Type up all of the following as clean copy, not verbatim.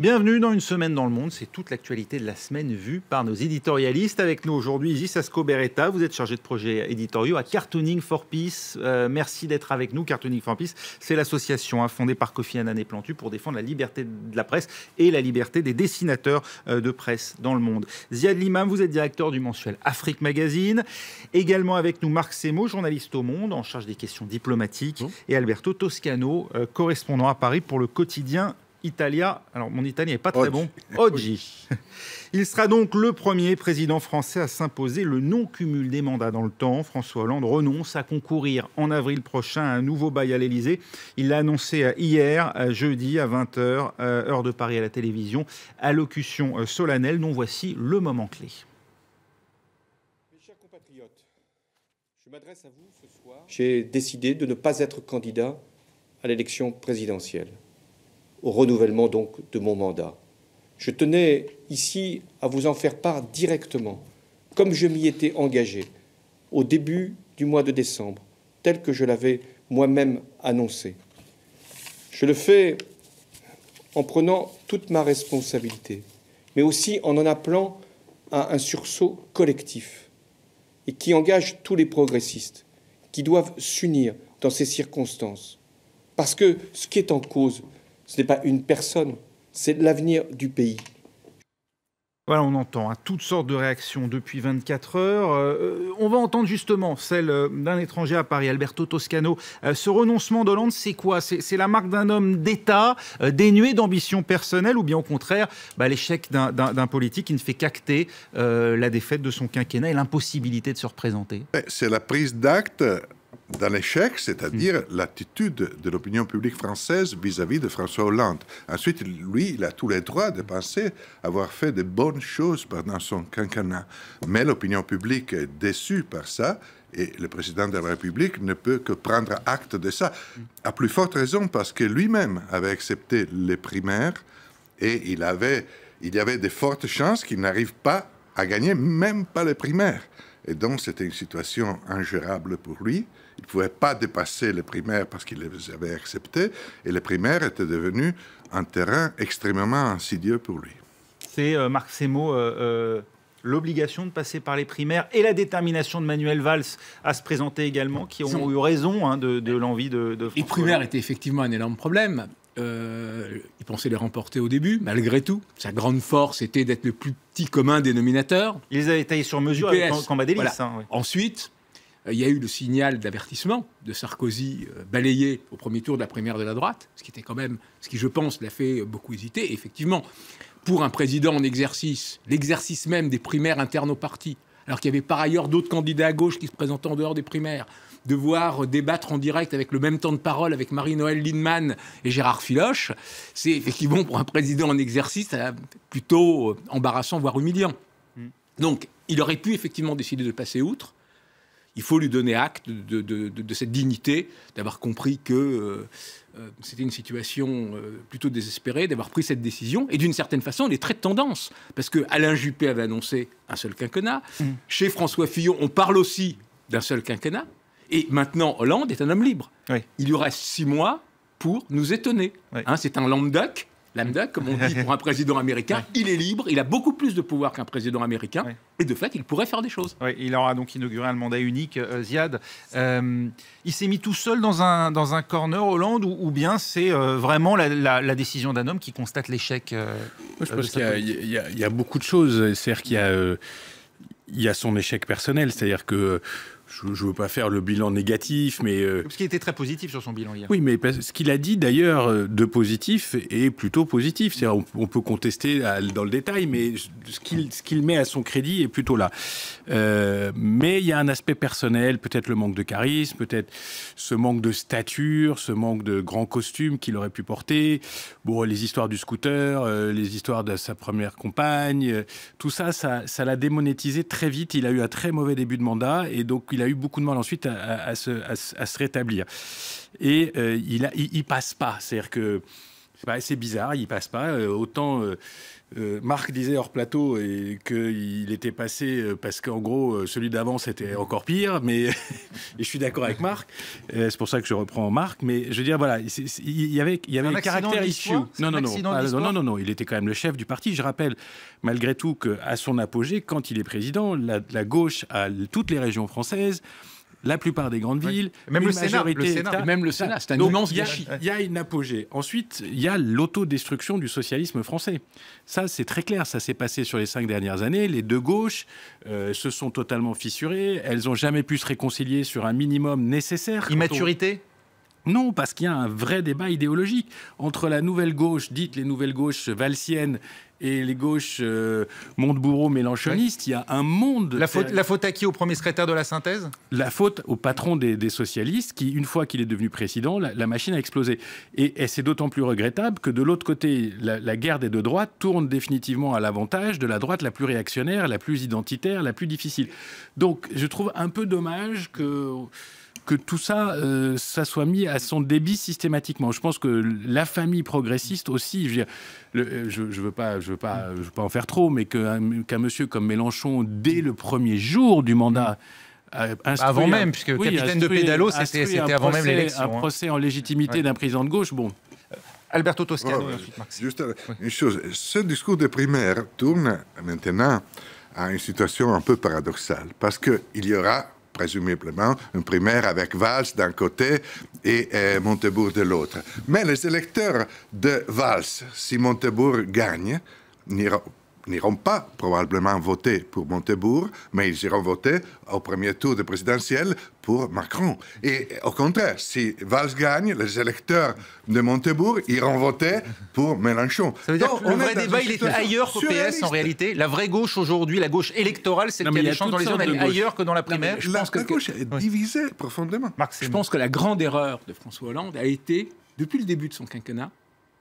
Bienvenue dans Une semaine dans le monde, c'est toute l'actualité de la semaine vue par nos éditorialistes. Avec nous aujourd'hui, Isis Ascoberetta, vous êtes chargé de projets éditoriaux à Cartooning for Peace. Merci d'être avec nous. Cartooning for Peace, c'est l'association fondée par Kofi Annan et Plantu pour défendre la liberté de la presse et la liberté des dessinateurs de presse dans le monde. Ziad Limam, vous êtes directeur du mensuel Afrique Magazine. Également avec nous Marc Semo, journaliste au Monde, en charge des questions diplomatiques. Et Alberto Toscano, correspondant à Paris pour le quotidien Italia, alors mon italien n'est pas très bon, Oggi. Il sera donc le premier président français à s'imposer le non-cumul des mandats dans le temps. François Hollande renonce à concourir en avril prochain à un nouveau bail à l'Élysée. Il l'a annoncé hier, jeudi à 20h, heure de Paris à la télévision, allocution solennelle dont voici le moment clé. Mes chers compatriotes, je m'adresse à vous ce soir. J'ai décidé de ne pas être candidat à l'élection présidentielle, au renouvellement donc de mon mandat. Je tenais ici à vous en faire part directement, comme je m'y étais engagé au début du mois de décembre, tel que je l'avais moi-même annoncé. Je le fais en prenant toute ma responsabilité, mais aussi en appelant à un sursaut collectif et qui engage tous les progressistes, qui doivent s'unir dans ces circonstances. Parce que ce qui est en cause, ce n'est pas une personne, c'est l'avenir du pays. Voilà, on entend toutes sortes de réactions depuis 24 heures. On va entendre justement celle d'un étranger à Paris, Alberto Toscano. Ce renoncement d'Hollande, c'est quoi? C'est la marque d'un homme d'État dénué d'ambition personnelle ou bien au contraire l'échec d'un politique qui ne fait qu'acter la défaite de son quinquennat et l'impossibilité de se représenter? C'est la prise d'acte d'un échec, c'est-à-dire l'attitude de l'opinion publique française vis-à-vis de François Hollande. Ensuite, lui, il a tous les droits de penser avoir fait de bonnes choses pendant son quinquennat. Mais l'opinion publique est déçue par ça et le président de la République ne peut que prendre acte de ça. À plus forte raison parce que lui-même avait accepté les primaires et il y avait de fortes chances qu'il n'arrive pas à gagner, même pas les primaires. Et donc, c'était une situation ingérable pour lui. Il ne pouvait pas dépasser les primaires parce qu'il les avait acceptées. Et les primaires étaient devenues un terrain extrêmement insidieux pour lui. C'est, Marc Semo, l'obligation de passer par les primaires et la détermination de Manuel Valls à se présenter également, qui ont eu raison de l'envie de François. Les primaires étaient effectivement un énorme problème. Il pensait les remporter au début, malgré tout. Sa grande force était d'être le plus petit commun dénominateur. Il les avait taillés sur mesure avec Cambadélis. Voilà. Oui. Ensuite, il y a eu le signal d'avertissement de Sarkozy balayé au premier tour de la primaire de la droite, ce qui était quand même, ce qui je pense l'a fait beaucoup hésiter. Et effectivement, pour un président en exercice, l'exercice même des primaires internes au parti, alors qu'il y avait par ailleurs d'autres candidats à gauche qui se présentaient en dehors des primaires, devoir débattre en direct avec le même temps de parole avec Marie-Noëlle Lienemann et Gérard Filoche, c'est effectivement pour un président en exercice plutôt embarrassant, voire humiliant. Donc, il aurait pu effectivement décider de passer outre. Il faut lui donner acte de cette dignité, d'avoir compris que c'était une situation plutôt désespérée, d'avoir pris cette décision. Et d'une certaine façon, elle est très de tendance. Parce que Alain Juppé avait annoncé un seul quinquennat. Chez François Fillon, on parle aussi d'un seul quinquennat. Et maintenant, Hollande est un homme libre. Oui. Il lui reste 6 mois pour nous étonner. Oui. C'est un lame duck, comme on dit pour un président américain. Oui. Il est libre, il a beaucoup plus de pouvoir qu'un président américain. Oui. Et de fait, il pourrait faire des choses. Oui, il aura donc inauguré un mandat unique, Ziad. Il s'est mis tout seul dans un corner, Hollande, ou bien c'est vraiment la décision d'un homme qui constate l'échec je pense qu'il y a beaucoup de choses. C'est-à-dire qu'il y a son échec personnel. C'est-à-dire que je ne veux pas faire le bilan négatif, mais... Parce qu'il était très positif sur son bilan hier. Oui, mais ce qu'il a dit d'ailleurs de positif est plutôt positif. C'est-à-dire, on peut contester dans le détail, mais ce qu'il met à son crédit est plutôt là. Mais il y a un aspect personnel, peut-être le manque de charisme, peut-être ce manque de stature, ce manque de grands costumes qu'il aurait pu porter. Bon, les histoires du scooter, les histoires de sa première compagne, tout ça l'a démonétisé très vite. Il a eu un très mauvais début de mandat et donc il a eu beaucoup de mal ensuite à se rétablir. Et il passe pas. C'est-à-dire que C'est bizarre, il passe pas. Autant Marc disait hors plateau qu'il était passé parce qu'en gros, celui d'avant, c'était encore pire. Mais et je suis d'accord avec Marc. C'est pour ça que je reprends Marc. Mais je veux dire, voilà, il y avait un caractère issue. Non. Il était quand même le chef du parti. Je rappelle, malgré tout, qu'à son apogée, quand il est président, la gauche a toutes les régions françaises. La plupart des grandes villes, même le Sénat, c'est un immense gâchis. Il y a une apogée. Ensuite, il y a l'autodestruction du socialisme français. Ça, c'est très clair. Ça s'est passé sur les 5 dernières années. Les deux gauches se sont totalement fissurées. Elles n'ont jamais pu se réconcilier sur un minimum nécessaire. Immaturité ? Non, parce qu'il y a un vrai débat idéologique entre la nouvelle gauche, dite les nouvelles gauches valsiennes, et les gauches Montebourreau mélenchonistes. Il y a un monde... La faute à qui? Au premier secrétaire de la synthèse? La faute au patron des socialistes qui, une fois qu'il est devenu président, la machine a explosé. Et c'est d'autant plus regrettable que de l'autre côté, la guerre des deux droites tourne définitivement à l'avantage de la droite la plus réactionnaire, la plus identitaire, la plus difficile. Donc je trouve un peu dommage que tout ça, ça soit mis à son débit systématiquement. Je pense que la famille progressiste aussi, je veux pas en faire trop, mais qu'un monsieur comme Mélenchon, dès le premier jour du mandat, avant même, puisque capitaine de pédalo, c'était avant même l'élection. Un procès en légitimité d'un président de gauche, bon. Alberto Toscano, ensuite Max. Juste une chose, ce discours des primaires tourne maintenant à une situation un peu paradoxale, parce qu'il y aura présumablement une primaire avec Valls d'un côté et Montebourg de l'autre. Mais les électeurs de Valls, si Montebourg gagne, n'iront pas probablement voter pour Montebourg, mais ils iront voter au premier tour de présidentielle pour Macron. Et au contraire, si Valls gagne, les électeurs de Montebourg iront voter pour Mélenchon. Ça veut dire que le vrai débat, il est ailleurs qu'au PS en réalité. La vraie gauche aujourd'hui, la gauche électorale, c'est qu'il y a des chances dans les urnes, elle est ailleurs que dans la primaire. La gauche est divisée profondément. Je pense que la grande erreur de François Hollande a été, depuis le début de son quinquennat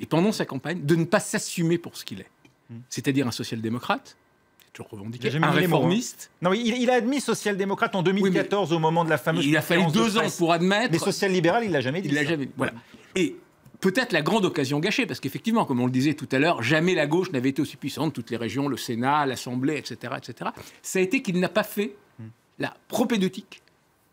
et pendant sa campagne, de ne pas s'assumer pour ce qu'il est. C'est-à-dire un social-démocrate, c'est toujours revendiqué, un réformiste. Non, il a admis social-démocrate en 2014 au moment de la fameuse... Il a fallu 2 ans pour admettre... Mais social-libéral, il ne l'a jamais dit. Il l'a jamais dit. Voilà. Et peut-être la grande occasion gâchée, parce qu'effectivement, comme on le disait tout à l'heure, jamais la gauche n'avait été aussi puissante, toutes les régions, le Sénat, l'Assemblée, etc., etc. Ça a été qu'il n'a pas fait la propédeutique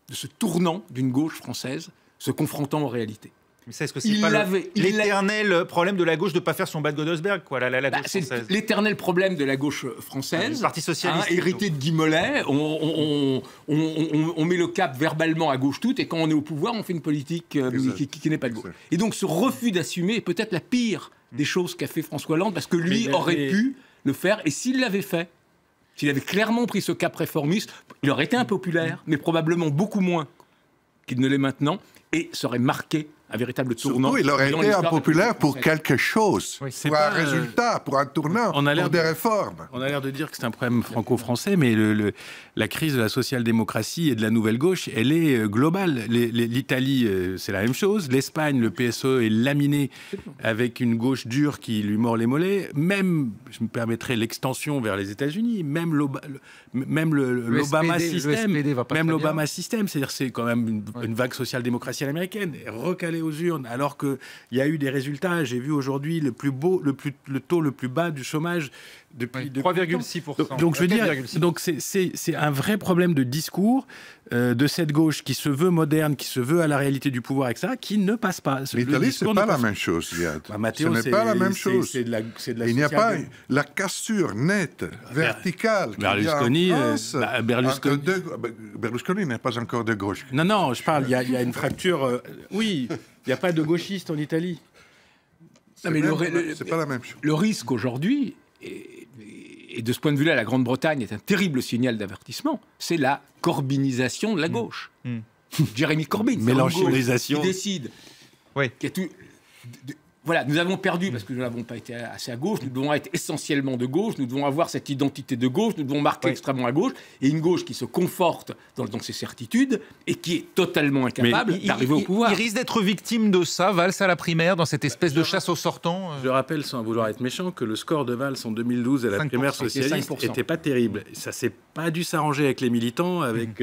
de ce tournant d'une gauche française se confrontant aux réalités. Mais ça, est-ce que c'est pas l'éternel problème de la gauche de ne pas faire son bas de Godesberg, quoi, la gauche c'est française. L'éternel problème de la gauche française. Le Parti socialiste. Hérité de Guy Mollet, on met le cap verbalement à gauche toute, et quand on est au pouvoir, on fait une politique qui n'est pas de gauche. Et donc ce refus d'assumer est peut-être la pire des choses qu'a fait François Hollande, parce que lui aurait pu le faire, et s'il l'avait fait, s'il avait clairement pris ce cap réformiste, il aurait été impopulaire, mais probablement beaucoup moins qu'il ne l'est maintenant, et serait marqué un véritable tournant. Surtout, il aurait été impopulaire pour quelque chose, pour un résultat, pour un tournant, pour des réformes. On a l'air de dire que c'est un problème franco-français, mais la crise de la social-démocratie et de la nouvelle gauche, elle est globale. L'Italie, c'est la même chose. L'Espagne, le PSOE est laminé avec une gauche dure qui lui mord les mollets. Même, je me permettrai l'extension vers les États-Unis, même l'Obama système, c'est-à-dire c'est quand même une vague social-démocratie à l'américaine, recalée aux urnes, alors qu'il y a eu des résultats. J'ai vu aujourd'hui le taux le plus bas du chômage depuis 3,6%. Donc je veux dire, donc c'est un vrai problème de discours de cette gauche qui se veut moderne, qui se veut à la réalité du pouvoir, etc., qui ne passe pas. L'Italie, c'est pas la même chose, Ziad. Matteo, ce n'est pas la même chose. C'est de la Il n'y a pas la cassure nette, verticale. Berlusconi n'est pas encore de gauche. Non, je parle, il y a une fracture. Oui, il n'y a pas de gauchistes en Italie. C'est pas la même chose. Le risque aujourd'hui, et de ce point de vue-là, la Grande-Bretagne est un terrible signal d'avertissement, c'est la corbynisation de la gauche. Jérémy Corbyn, mélenchonisation, qui décide. Oui. Voilà, nous avons perdu parce que nous n'avons pas été assez à gauche, nous devons être essentiellement de gauche, nous devons avoir cette identité de gauche, nous devons marquer extrêmement à gauche, et une gauche qui se conforte dans ses certitudes et qui est totalement incapable d'arriver au pouvoir. Il risque d'être victime de ça, Valls à la primaire, dans cette espèce de chasse aux sortants. Je rappelle, sans vouloir être méchant, que le score de Valls en 2012 à la primaire socialiste n'était pas terrible. Ça s'est pas dû s'arranger avec les militants, avec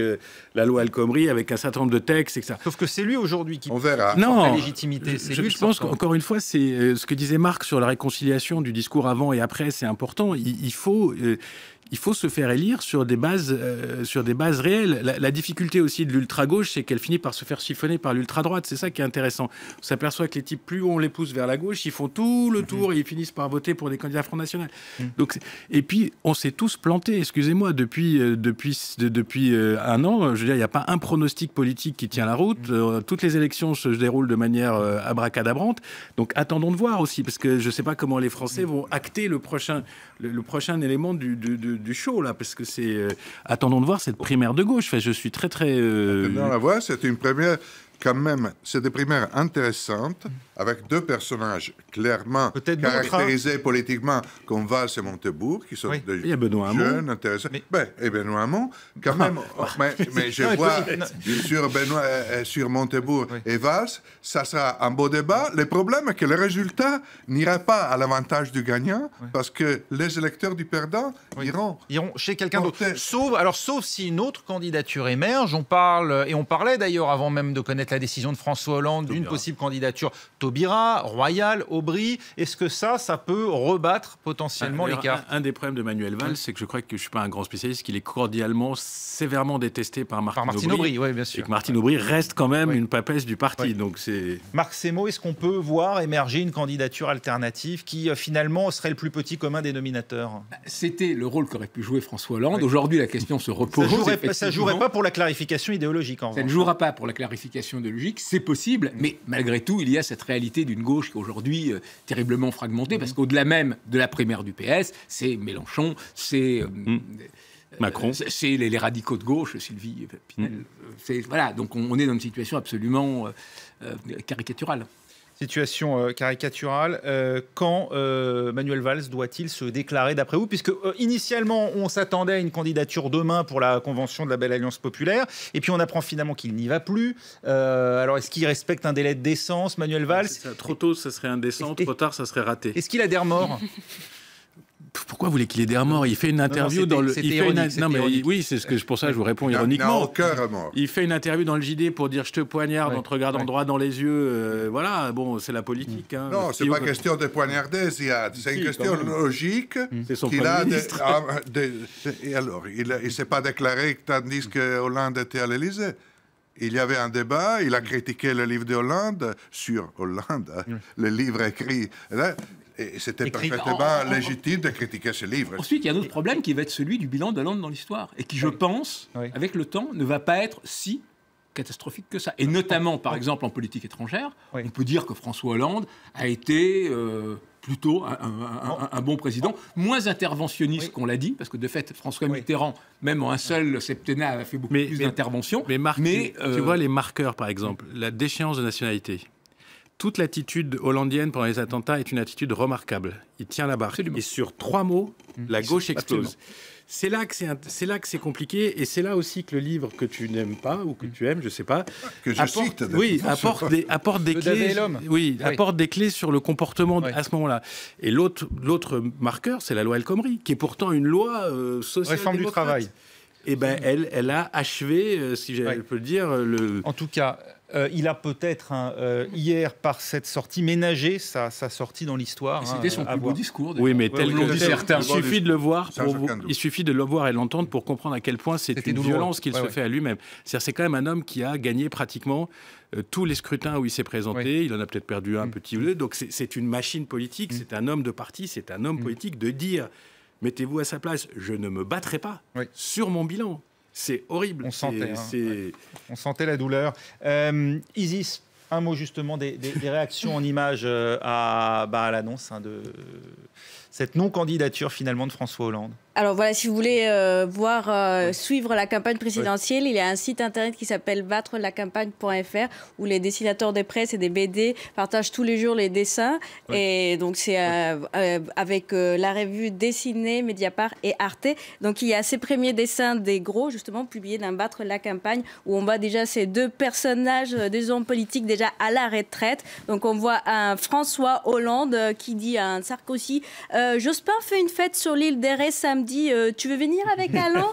la loi El Khomri, avec un certain nombre de textes, etc. Sauf que c'est lui aujourd'hui qui on verra. Non, la légitimité. Je pense qu'encore une fois, c'est ce que disait Marc sur la réconciliation du discours avant et après, c'est important. Il faut se faire élire sur des bases réelles. La difficulté aussi de l'ultra-gauche, c'est qu'elle finit par se faire chiffonner par l'ultra-droite. C'est ça qui est intéressant. On s'aperçoit que les types, plus on les pousse vers la gauche, ils font tout le tour et ils finissent par voter pour des candidats Front National. Donc, et puis, on s'est tous plantés, excusez-moi, depuis 1 an. Je veux dire, il n'y a pas un pronostic politique qui tient la route. Toutes les élections se déroulent de manière abracadabrante. Donc, attendons de voir aussi, parce que je ne sais pas comment les Français vont acter le prochain élément du show, là, parce que c'est... attendons de voir cette primaire de gauche. Enfin, je suis très... Dans la voix, c'est une première... Quand même, c'est des primaires intéressantes, avec 2 personnages clairement caractérisés politiquement comme Valls et Montebourg, qui sont des jeunes, intéressants. Et Benoît Hamon, quand même. Mais je vois sur Montebourg et Valls, ça sera un beau débat. Le problème est que le résultat n'ira pas à l'avantage du gagnant, parce que les électeurs du perdant iront chez quelqu'un d'autre. Sauf si une autre candidature émerge. On parlait d'ailleurs, avant même de connaître la décision de François Hollande, d'une possible candidature Taubira, Royal, Aubry. Est-ce que ça peut rebattre potentiellement l'écart? Un des problèmes de Manuel Valls, c'est que je crois que je ne suis pas un grand spécialiste, qu'il est cordialement, sévèrement détesté par Martine Aubry. Oui, bien sûr. Et que Martine Aubry reste quand même une papesse du parti. Donc Marc Semo, est-ce qu'on peut voir émerger une candidature alternative qui finalement serait le plus petit commun dénominateur? C'était le rôle qu'aurait pu jouer François Hollande. Aujourd'hui, la question se repose. Ça ne jouerait pas pour la clarification idéologique. Ça ne jouera pas pour la clarification idéologique, c'est possible, mais malgré tout, il y a cette réalité d'une gauche qui est aujourd'hui terriblement fragmentée, parce qu'au-delà même de la primaire du PS, c'est Mélenchon, c'est Macron, c'est les radicaux de gauche, Sylvie Pinel. Voilà, donc on est dans une situation absolument caricaturale. Situation caricaturale. Quand Manuel Valls doit-il se déclarer d'après vous? Puisque initialement, on s'attendait à une candidature demain pour la convention de la Belle Alliance Populaire, et puis on apprend finalement qu'il n'y va plus. Alors, est-ce qu'il respecte un délai de décence, Manuel Valls? Trop tôt, ça serait indécent. Trop tard, ça serait raté. Est-ce qu'il a des remords? Pourquoi vous voulez qu'il ait des remords? Il fait une interview dans le... Oui, c'est pour ça que je vous réponds ironiquement. Aucun remords. Il fait une interview dans le JD pour dire « je te poignarde en te regardant droit dans les yeux ». Voilà, bon, c'est la politique. Hein. Non, c'est pas question de poignarder, Ziad. C'est une question logique. C'est son Premier ministre. Et alors, il ne s'est pas déclaré tandis que Hollande était à l'Élysée. Il y avait un débat, il a critiqué le livre de Hollande, sur Hollande, le livre écrit... Et c'était parfaitement légitime de critiquer ce livre. Ensuite, il y a un autre problème qui va être celui du bilan d'Hollande dans l'histoire, et qui, je pense, avec le temps, ne va pas être si catastrophique que ça. Et notamment, par exemple, en politique étrangère, on peut dire que François Hollande a été plutôt un bon président, moins interventionniste qu'on l'a dit, parce que de fait, François Mitterrand, même en un seul septennat, a fait beaucoup plus d'interventions. Mais Marc, tu vois les marqueurs, par exemple, la déchéance de nationalité. Toute l'attitude hollandienne pendant les attentats est une attitude remarquable. Il tient la barre. Absolument. Et sur 3 mots, la gauche explose. C'est là que c'est compliqué, et c'est là aussi que le livre que tu n'aimes pas, ou que tu aimes, je ne sais pas, que je cite, apporte des clés. Apporte des clés sur le comportement à ce moment-là. Et l'autre marqueur, c'est la loi El Khomri, qui est pourtant une loi sociale. Réforme du travail. Et ben, elle a achevé, si je peux le dire, En tout cas. Il a peut-être hier, par cette sortie, ménagé sa sortie dans l'histoire. C'était son plus beau discours. Oui, mais tel que certains. Il suffit de le voir, il suffit de le voir et l'entendre pour comprendre à quel point c'est une violence qu'il se fait à lui-même. C'est quand même un homme qui a gagné pratiquement tous les scrutins où il s'est présenté. Il en a peut-être perdu un petit peu. Donc c'est une machine politique, c'est un homme de parti, c'est un homme politique de dire mettez-vous à sa place, je ne me battrai pas sur mon bilan. C'est horrible. On sentait la douleur. Isis, un mot justement des réactions en images à l'annonce de cette non-candidature finalement de François Hollande. Alors voilà, si vous voulez suivre la campagne présidentielle, il y a un site internet qui s'appelle battrelacampagne.fr où les dessinateurs des presses et des BD partagent tous les jours les dessins. Et donc c'est avec la revue Dessinée, Mediapart et Arte. Donc il y a ces premiers dessins des gros, justement, publiés dans Battre la campagne, où on voit déjà ces 2 personnages, des hommes politiques déjà à la retraite. Donc on voit un François Hollande qui dit à un Sarkozy Jospin fait une fête sur l'île des Rés samedi. Tu veux venir avec Alain?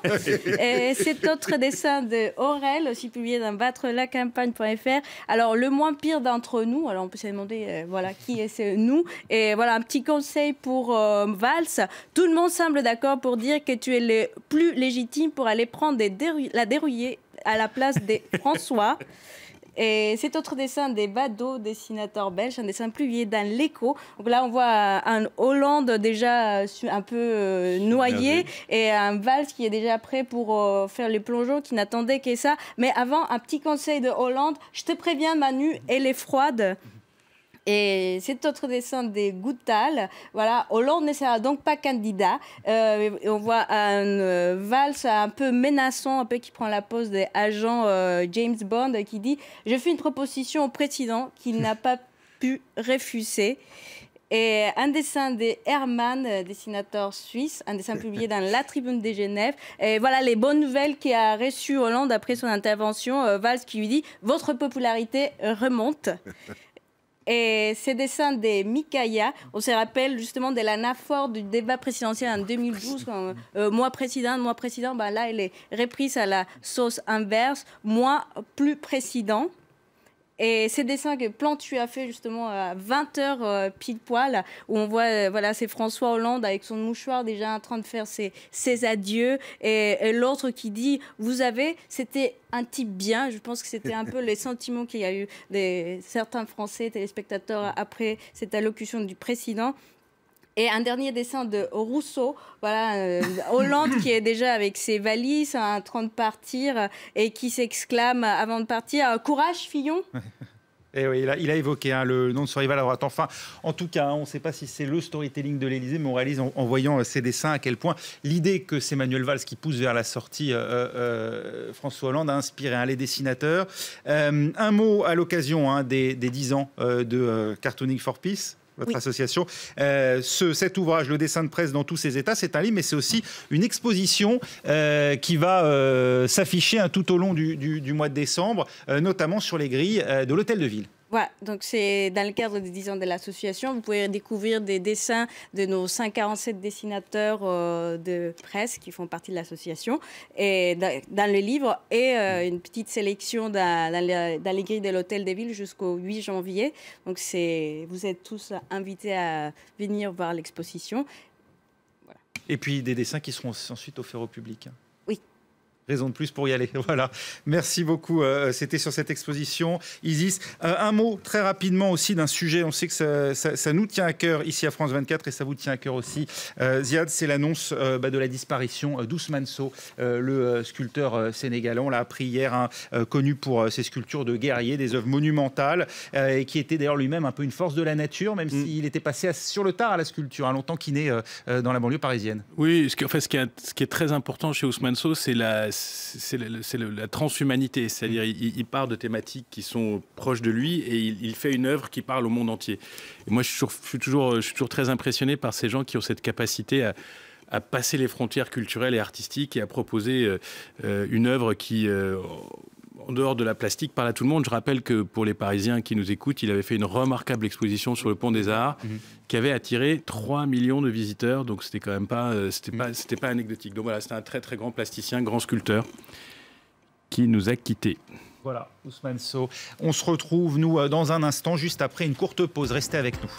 Et cet autre dessin de Aurel, aussi publié dans battrelacampagne.fr. Alors, le moins pire d'entre nous, alors on peut se demander voilà, qui est ce nous. Et voilà, un petit conseil pour Valls. Tout le monde semble d'accord pour dire que tu es le plus légitime pour aller prendre la dérouillée à la place de François. Et cet autre dessin des Badauds, dessinateur belge, un dessin plus vieil dans l'Écho. Donc là, on voit un Hollande déjà un peu noyé et un Valls qui est déjà prêt pour faire les plongeons, qui n'attendait que ça. Mais avant, un petit conseil de Hollande. Je te préviens, Manu, elle est froide. Et cet autre dessin des Goutal, voilà, Hollande ne sera donc pas candidat. On voit un Valls un peu menaçant, un peu qui prend la pose des agents James Bond, qui dit « Je fais une proposition au président qu'il n'a pas pu refuser ». Et un dessin de Hermann, dessinateur suisse, un dessin publié dans La Tribune de Genève. Et voilà les bonnes nouvelles qu'a reçues Hollande après son intervention. Valls qui lui dit « Votre popularité remonte ». Et ces dessins de Mikaya, on se rappelle justement de l'anaphore du débat présidentiel en 2012, quand moi président, ben là elle est reprise à la sauce inverse, moi plus président. Et ces dessins que Plantu a fait justement à 20h pile poil, où on voit, voilà, c'est François Hollande avec son mouchoir déjà en train de faire ses adieux. Et l'autre qui dit, vous avez, c'était un type bien. Je pense que c'était un peu les sentiments qu'il y a eu de certains Français téléspectateurs après cette allocution du président. Et un dernier dessin de Rousseau, voilà, Hollande qui est déjà avec ses valises en train de partir et qui s'exclame avant de partir « Courage, Fillon !» Et oui, il a évoqué le nom de son rival à droite. Enfin, en tout cas, on ne sait pas si c'est le storytelling de l'Élysée, mais on réalise en voyant ces dessins à quel point l'idée que c'est Manuel Valls qui pousse vers la sortie François Hollande a inspiré les dessinateurs. Un mot à l'occasion des 10 ans de Cartooning for Peace. Votre association. Cet ouvrage, le dessin de presse dans tous ses états, c'est un livre, mais c'est aussi une exposition qui va s'afficher tout au long du mois de décembre, notamment sur les grilles de l'Hôtel de Ville. Voilà, donc c'est dans le cadre des 10 ans de l'association. Vous pouvez découvrir des dessins de nos 147 dessinateurs de presse qui font partie de l'association et dans le livre et une petite sélection dans les grilles de l'Hôtel des Villes jusqu'au 8 janvier. Donc vous êtes tous invités à venir voir l'exposition. Voilà. Et puis des dessins qui seront ensuite offerts au public. Oui. Raison de plus pour y aller. Voilà. Merci beaucoup. C'était sur cette exposition. Isis, un mot très rapidement aussi d'un sujet. On sait que ça nous tient à cœur ici à France 24 et ça vous tient à cœur aussi. Ziad, c'est l'annonce de la disparition d'Ousmane Sow, le sculpteur sénégalais. On l'a appris hier, connu pour ses sculptures de guerriers, des œuvres monumentales, et qui était d'ailleurs lui-même un peu une force de la nature, même s'il était passé sur le tard à la sculpture, longtemps qu'il naît dans la banlieue parisienne. Oui, ce qui est très important chez Ousmane Sow, c'est la transhumanité, c'est-à-dire il part de thématiques qui sont proches de lui et il fait une œuvre qui parle au monde entier. Et moi, je suis toujours très impressionné par ces gens qui ont cette capacité à passer les frontières culturelles et artistiques et à proposer une œuvre qui, en dehors de la plastique, parle à tout le monde. Je rappelle que pour les Parisiens qui nous écoutent, il avait fait une remarquable exposition sur le Pont des Arts qui avait attiré 3 millions de visiteurs. Donc c'était quand même pas, c'était pas anecdotique. Donc voilà, c'était un très très grand plasticien, grand sculpteur qui nous a quittés. Voilà, Ousmane Sow. On se retrouve, nous, dans un instant, juste après une courte pause. Restez avec nous.